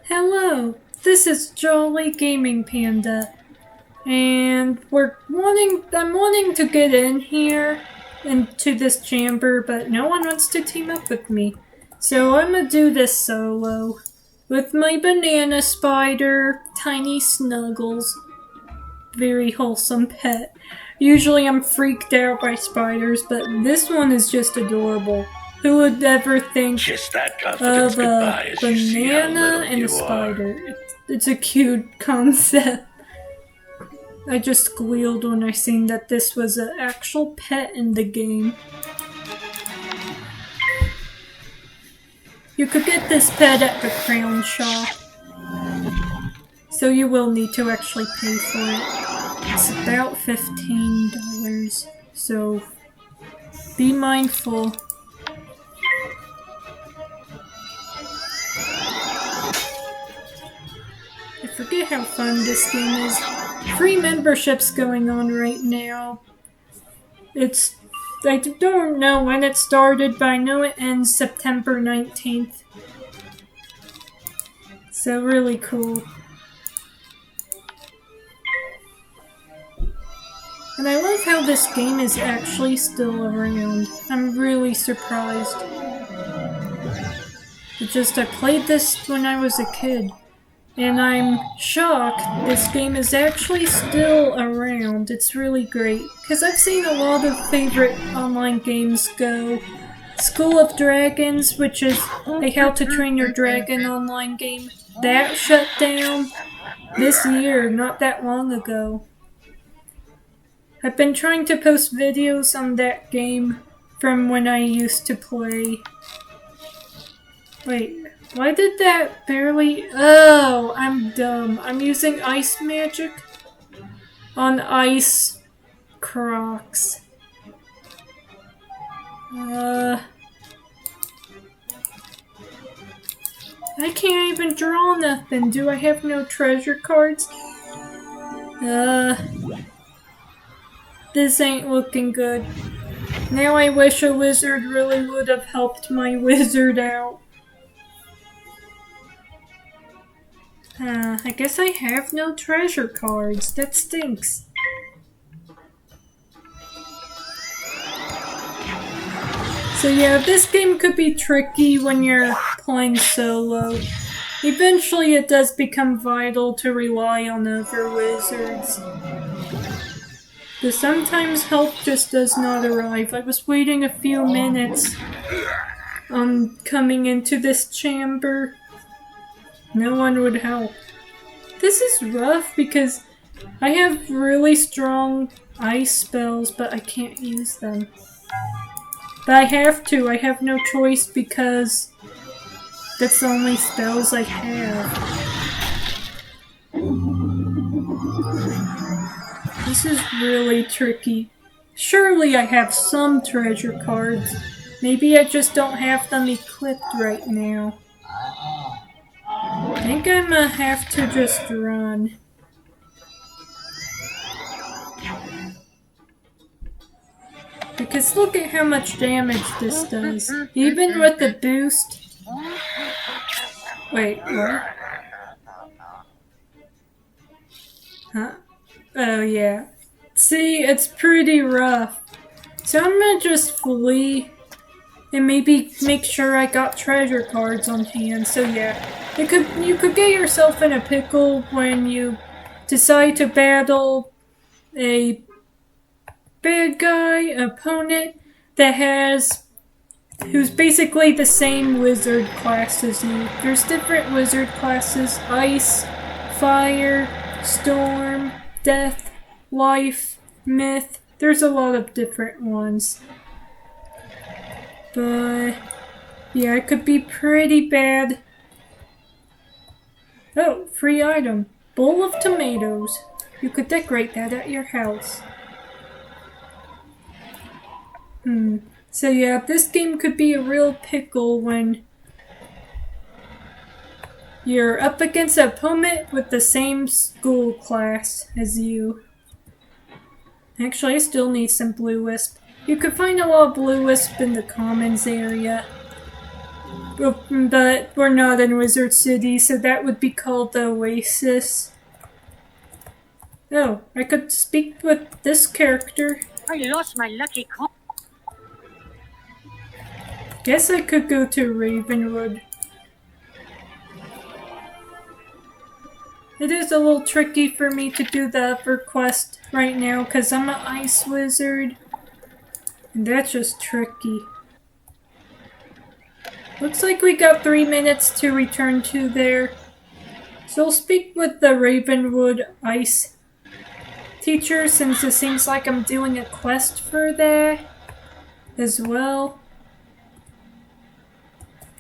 Hello, this is Jolly Gaming Panda, and I'm wanting to get in here into this chamber, but no one wants to team up with me. So I'm gonna do this solo with my banana spider, Tiny Snuggles, very wholesome pet. Usually I'm freaked out by spiders, but this one is just adorable. Who would ever think of a banana and a spider? It's a cute concept. I just squealed when I seen that this was an actual pet in the game. You could get this pet at the crown shop, so you will need to actually pay for it. It's about $15, so be mindful. I forget how fun this game is. Free membership's going on right now. I don't know when it started, but I know it ends September 19th. So really cool. And I love how this game is actually still around. I'm really surprised. I played this when I was a kid. And I'm shocked this game is actually still around. It's really great. Because I've seen a lot of favorite online games go. School of Dragons, which is a How to Train Your Dragon online game, that shut down this year, not that long ago. I've been trying to post videos on that game from when I used to play. Wait. Why did that barely... Oh, I'm dumb. I'm using ice magic on ice crocs. I can't even draw nothing. Do I have no treasure cards? This ain't looking good. Now I wish a wizard really would have helped my wizard out. I guess I have no treasure cards. That stinks. So yeah, this game could be tricky when you're playing solo. Eventually it does become vital to rely on other wizards. But sometimes help just does not arrive. I was waiting a few minutes on coming into this chamber. No one would help. This is rough because I have really strong ice spells, but I can't use them. But I have to. I have no choice because that's the only spells I have. This is really tricky. Surely I have some treasure cards. Maybe I just don't have them equipped right now. I think I'm gonna have to just run. Because look at how much damage this does. Even with the boost. Wait, what? Huh? Oh yeah. See, it's pretty rough. So I'm gonna just flee. And maybe make sure I got treasure cards on hand. So yeah, you could get yourself in a pickle when you decide to battle a bad guy opponent who's basically the same wizard class as you. There's different wizard classes: ice, fire, storm, death, life, myth. There's a lot of different ones. But yeah, it could be pretty bad. Oh, free item. Bowl of tomatoes. You could decorate that at your house. So yeah, this game could be a real pickle when you're up against an opponent with the same school class as you. Actually, I still need some blue wisp. You could find a lot of blue wisp in the commons area. But we're not in Wizard City, so that would be called the Oasis. Oh, I could speak with this character. I lost my lucky coin. Guess I could go to Ravenwood. It is a little tricky for me to do the upper quest right now because I'm an ice wizard. And that's just tricky. Looks like we got 3 minutes to return to there. So I'll speak with the Ravenwood ice teacher since it seems like I'm doing a quest for that as well.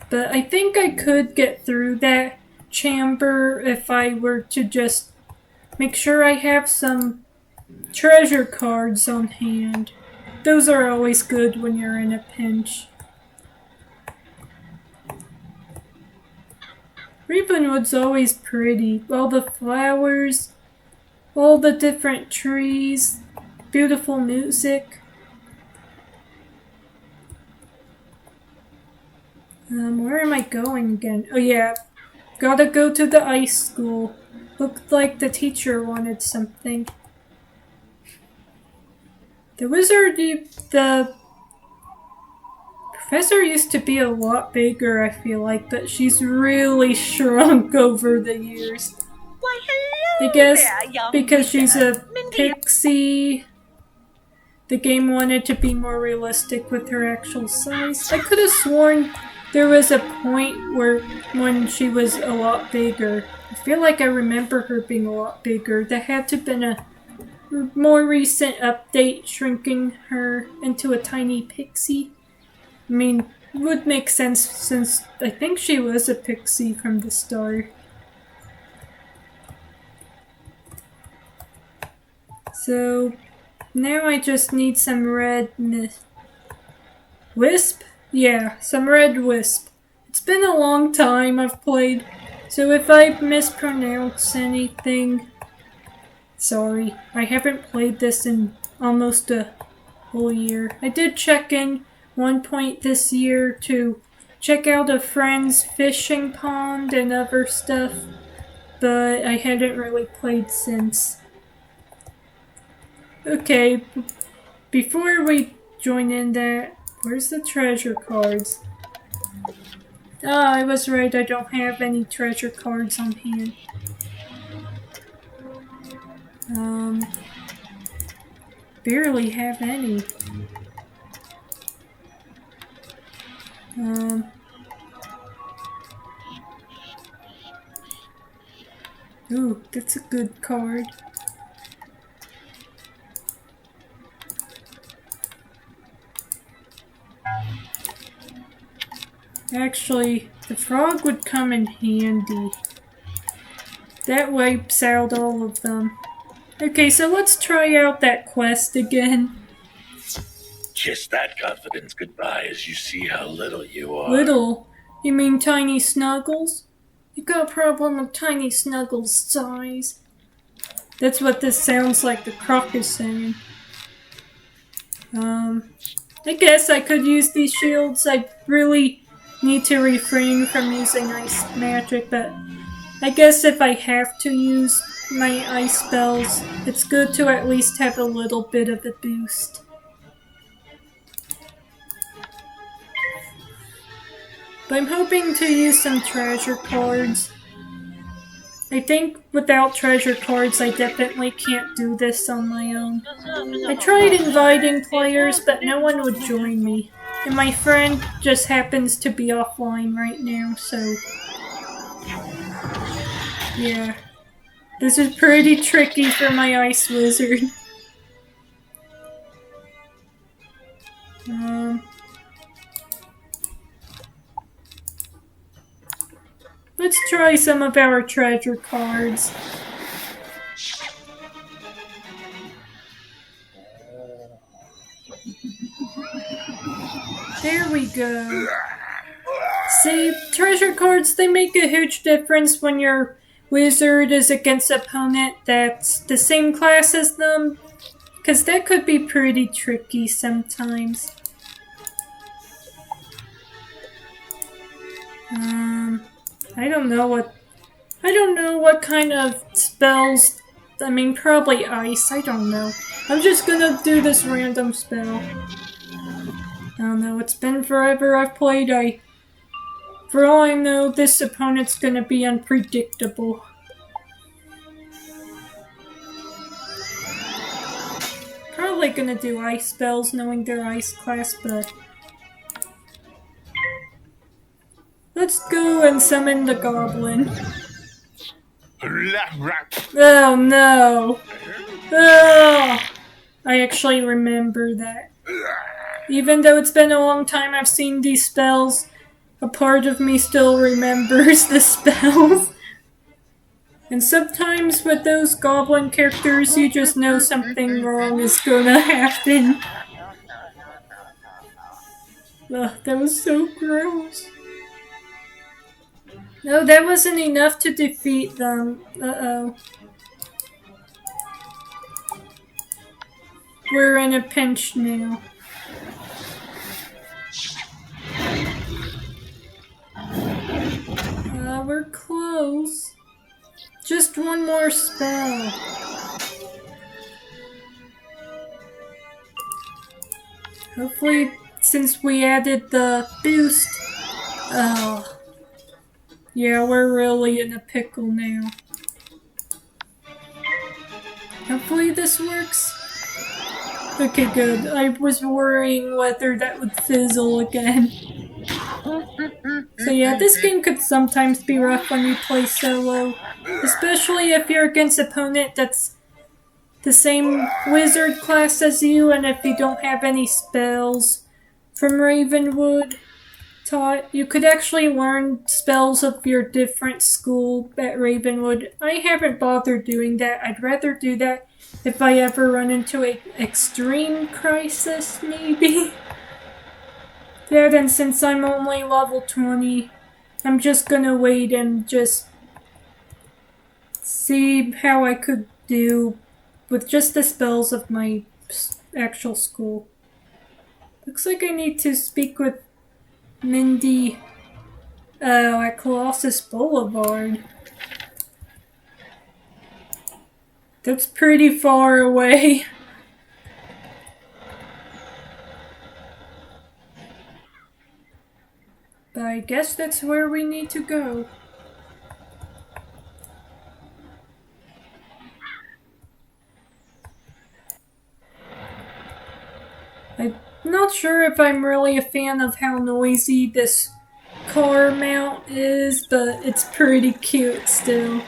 But I think I could get through that chamber if I were to just make sure I have some treasure cards on hand. Those are always good when you're in a pinch. Ravenwood's always pretty. All the flowers, all the different trees, beautiful music. Where am I going again? Oh yeah, gotta go to the ice school. Looked like the teacher wanted something. The professor used to be a lot bigger, I feel like, but she's really shrunk over the years. Why, hello I guess there, young because she's a Mindy. pixie, the game wanted to be more realistic with her actual size. I could have sworn there was a point when she was a lot bigger. I feel like I remember her being a lot bigger. There had to have been a more recent update shrinking her into a tiny pixie. I mean, it would make sense since I think she was a pixie from the start. So now I just need some red wisp? Yeah, some red wisp. It's been a long time I've played, so if I mispronounce anything, sorry. I haven't played this in almost a whole year. I did check in one point this year to check out a friend's fishing pond and other stuff, but I hadn't really played since. Okay, before we join in that, where's the treasure cards? Ah, I was right, I don't have any treasure cards on hand. Barely have any. Ooh, that's a good card. Actually, the frog would come in handy. That wipes out all of them. Okay, so let's try out that quest again. Kiss that confidence goodbye as you see how little you are. Little? You mean Tiny Snuggles? You got a problem with Tiny Snuggles' size. That's what this sounds like the croc is saying. I guess I could use these shields. I really need to refrain from using ice magic, but I guess if I have to use my ice spells, it's good to at least have a little bit of a boost. But I'm hoping to use some treasure cards. I think without treasure cards, I definitely can't do this on my own. I tried inviting players, but no one would join me. And my friend just happens to be offline right now, so... yeah. This is pretty tricky for my ice wizard. Let's try some of our treasure cards. There we go. See, treasure cards, they make a huge difference when your wizard is against an opponent that's the same class as them, because that could be pretty tricky sometimes. I don't know what kind of spells. I mean, probably ice. I don't know. I'm just gonna do this random spell. I don't know. It's been forever I've played. For all I know, this opponent's gonna be unpredictable. Probably gonna do ice spells, knowing their ice class, but let's go and summon the goblin. Oh no! Oh! I actually remember that. Even though it's been a long time I've seen these spells, a part of me still remembers the spells. And sometimes with those goblin characters, you just know something wrong is gonna happen. Ugh, that was so gross. No, that wasn't enough to defeat them. Uh-oh. We're in a pinch now. We're close. Just one more spell. Hopefully, since we added the boost... Oh. Yeah, we're really in a pickle now. Hopefully this works. Okay, good. I was worrying whether that would fizzle again. So yeah, this game could sometimes be rough when you play solo. Especially if you're against an opponent that's the same wizard class as you, and if you don't have any spells from Ravenwood taught. You could actually learn spells of your different school at Ravenwood. I haven't bothered doing that. I'd rather do that if I ever run into an extreme crisis, maybe. Yeah, then since I'm only level 20, I'm just gonna wait and just see how I could do with just the spells of my actual school. Looks like I need to speak with Mindy at Colossus Boulevard. That's pretty far away. But I guess that's where we need to go. I'm not sure if I'm really a fan of how noisy this car mount is, but it's pretty cute still.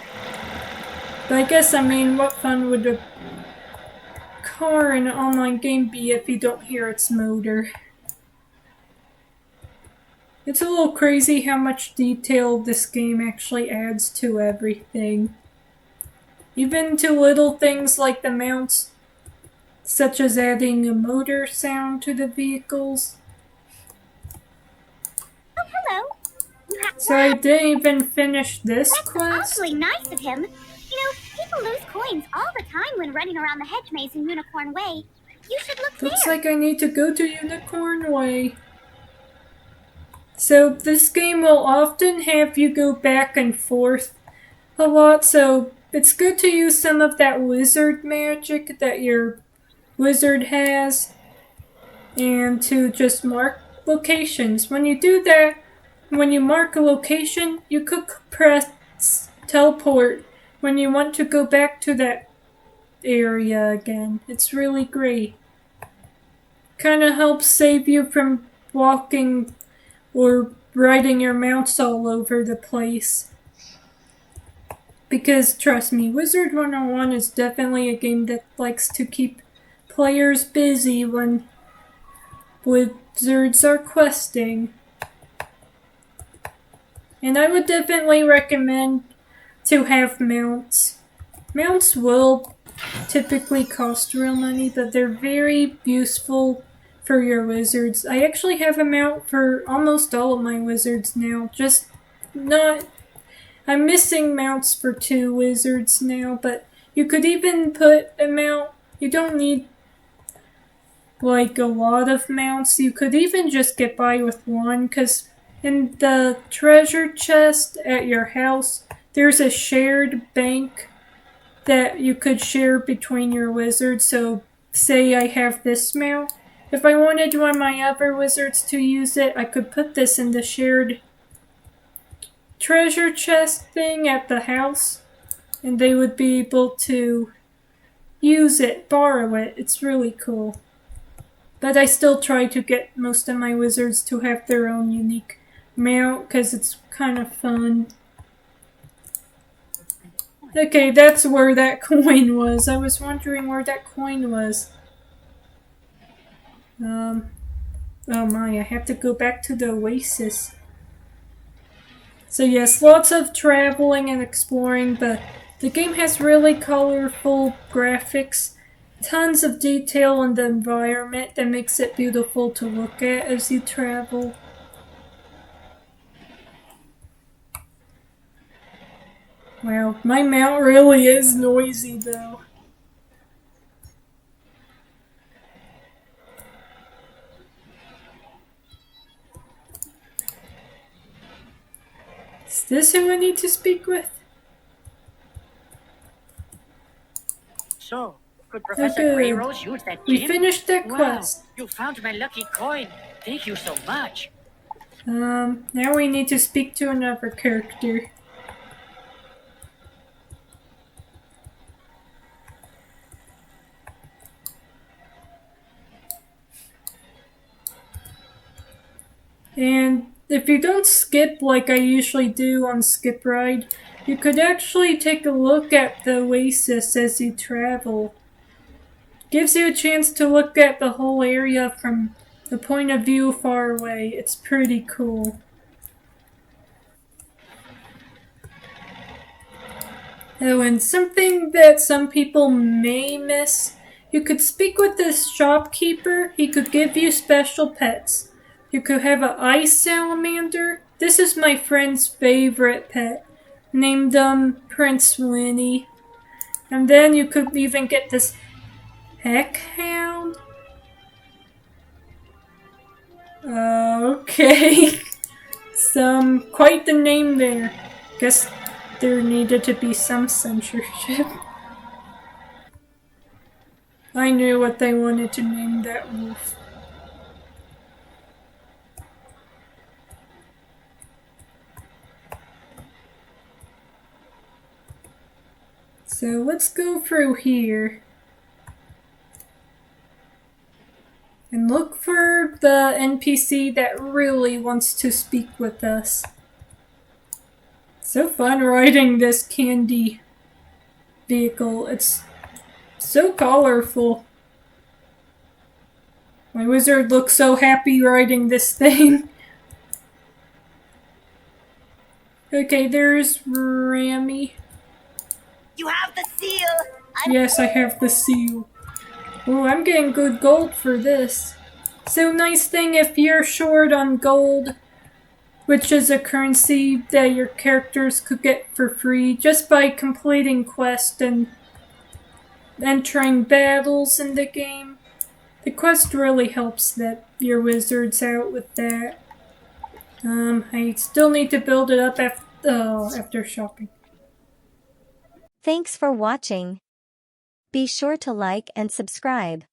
But I guess, I mean, what fun would a car in an online game be if you don't hear its motor? It's a little crazy how much detail this game actually adds to everything. Even to little things like the mounts, such as adding a motor sound to the vehicles. Oh, hello. So I didn't even finish this That's quest. awfully nice of him. You know, people lose coins all the time when running around the hedge maze in Unicorn Way. You should look Looks there. like I need to go to Unicorn Way. So this game will often have you go back and forth a lot, so it's good to use some of that wizard magic that your wizard has, and to just mark locations. When you do that, when you mark a location, you could press teleport when you want to go back to that area again. It's really great. Kinda helps save you from walking or riding your mounts all over the place. Because, trust me, Wizard101 is definitely a game that likes to keep players busy when wizards are questing. And I would definitely recommend to have mounts. Mounts will typically cost real money, but they're very useful for your wizards. I actually have a mount for almost all of my wizards now. I'm missing mounts for 2 wizards now, but you could even put a mount. You don't need like a lot of mounts. You could even just get by with one, because In the treasure chest at your house, there's a shared bank that you could share between your wizards. So, say I have this mount. If I wanted one of my other wizards to use it, I could put this in the shared treasure chest thing at the house, and they would be able to use it, borrow it. It's really cool. But I still try to get most of my wizards to have their own unique mount because it's kind of fun. Okay, that's where that coin was. I was wondering where that coin was. Oh my, I have to go back to the oasis. So yes, lots of traveling and exploring, but the game has really colorful graphics, tons of detail in the environment that makes it beautiful to look at as you travel. Wow, my mount really is noisy though. Is this who I need to speak with? So, could Professor Okay. Greyrose use that We gem? finished that Wow, quest. you found my lucky coin. Thank you so much. Now we need to speak to another character. And if you don't skip like I usually do on Skip Ride, you could actually take a look at the oasis as you travel. Gives you a chance to look at the whole area from the point of view far away. It's pretty cool. Oh, and something that some people may miss, you could speak with this shopkeeper. He could give you special pets. You could have an ice salamander. This is my friend's favorite pet. Named Prince Winnie. And then you could even get this heck hound. Okay. Quite the name there. Guess there needed to be some censorship. I knew what they wanted to name that wolf. So let's go through here and look for the NPC that really wants to speak with us. So fun riding this candy vehicle. It's so colorful. My wizard looks so happy riding this thing. Okay, there's Rami. You have the seal. Yes, I have the seal. Oh, I'm getting good gold for this. So nice thing if you're short on gold, which is a currency that your characters could get for free just by completing quests and entering battles in the game. The quest really helps that your wizards out with that. I still need to build it up after shopping. Thanks for watching. Be sure to like and subscribe.